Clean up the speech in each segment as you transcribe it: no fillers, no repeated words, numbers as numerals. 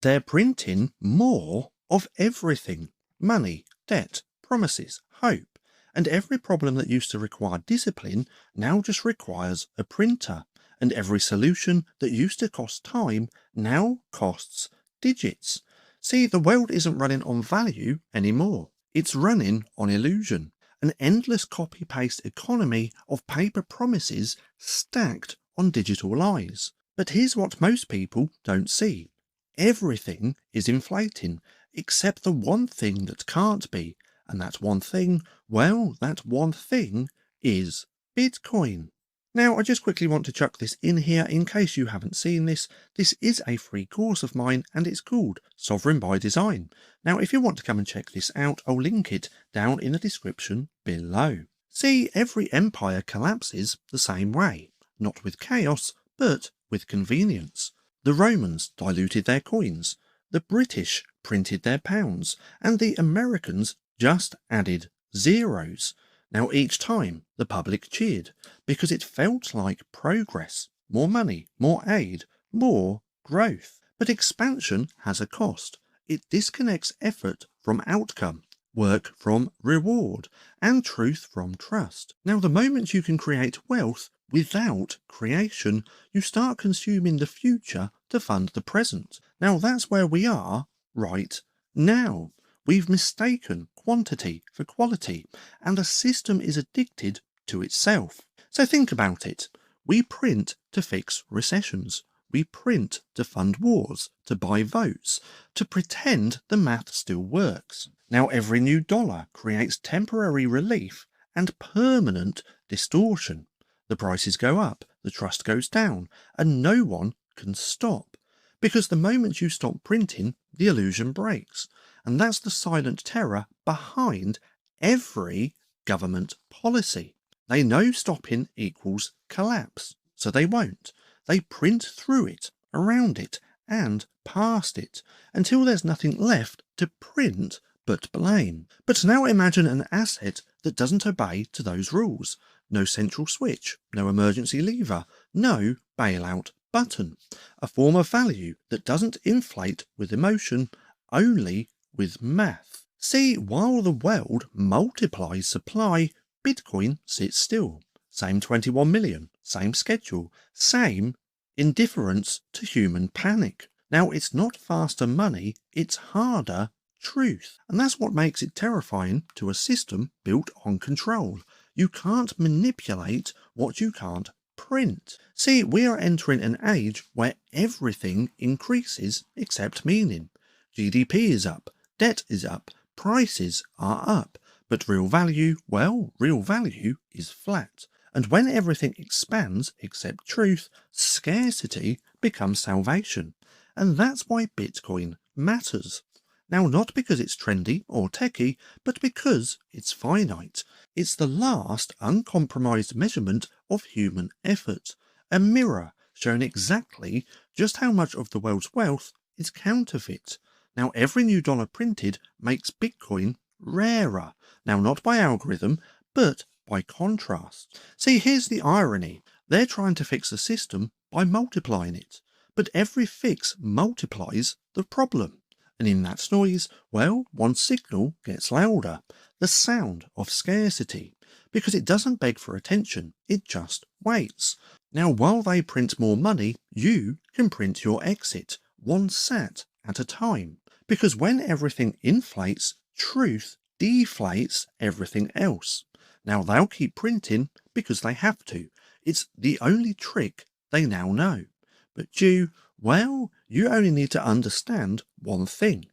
They're printing more of everything. Money, debt, promises, hope. And every problem that used to require discipline now just requires a printer. And every solution that used to cost time now costs digits. See, the world isn't running on value anymore. It's running on illusion. An endless copy-paste economy of paper promises stacked on digital lies. But here's what most people don't see. Everything is inflating, except the one thing that can't be. And that one thing, well, that one thing is Bitcoin. Now, I just quickly want to chuck this in here in case you haven't seen this. This is a free course of mine and it's called Sovereign by Design. Now, if you want to come and check this out, I'll link it down in the description below. See, every empire collapses the same way, not with chaos, but with convenience. The Romans diluted their coins, the British printed their pounds, and the Americans just added zeros. Now each time the public cheered, because it felt like progress, more money, more aid, more growth. But expansion has a cost. It disconnects effort from outcome, work from reward, and truth from trust. Now the moment you can create wealth without creation, you start consuming the future to fund the present. Now that's where we are right now. We've mistaken quantity for quality, and the system is addicted to itself. So think about it. We print to fix recessions. We print to fund wars, to buy votes, to pretend the math still works. Now every new dollar creates temporary relief and permanent distortion. The prices go up, the trust goes down, and no one can stop. Because the moment you stop printing, the illusion breaks. And that's the silent terror behind every government policy. They know stopping equals collapse, so they won't. They print through it, around it, and past it, until there's nothing left to print but blame. But now imagine an asset that doesn't obey to those rules. No central switch, no emergency lever, no bailout button. A form of value that doesn't inflate with emotion, only with math. See, while the world multiplies supply, Bitcoin sits still. Same 21 million, same schedule, same indifference to human panic. Now, it's not faster money, it's harder truth. And that's what makes it terrifying to a system built on control. You can't manipulate what you can't print. See, we are entering an age where everything increases except meaning. GDP is up, debt is up, prices are up, but real value, well, real value is flat. And when everything expands except truth, scarcity becomes salvation. And that's why Bitcoin matters. Now, not because it's trendy or techie, but because it's finite. It's the last uncompromised measurement of human effort. A mirror showing exactly just how much of the world's wealth is counterfeit. Now, every new dollar printed makes Bitcoin rarer. Now, not by algorithm, but by contrast. See, here's the irony. They're trying to fix the system by multiplying it. But every fix multiplies the problem. And in that noise, well, one signal gets louder. The sound of scarcity. Because it doesn't beg for attention, it just waits. Now, while they print more money, you can print your exit, one sat at a time. Because when everything inflates, truth deflates everything else. Now, they'll keep printing because they have to. It's the only trick they now know. But you, well, you only need to understand one thing.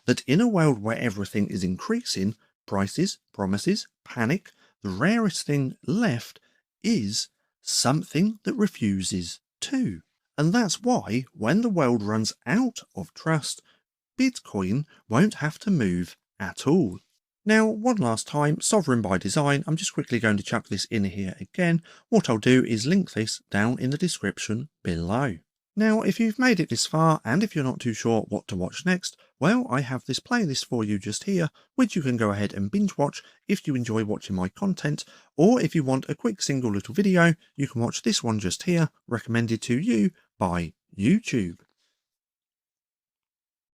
That in a world where everything is increasing, prices, promises, panic, the rarest thing left is something that refuses to. And that's why, when the world runs out of trust, Bitcoin won't have to move at all. Now, one last time, Sovereign by Design, I'm just quickly going to chuck this in here again. What I'll do is link this down in the description below. Now, if you've made it this far, and if you're not too sure what to watch next, well, I have this playlist for you just here, which you can go ahead and binge watch if you enjoy watching my content, or if you want a quick single little video, you can watch this one just here, recommended to you by YouTube.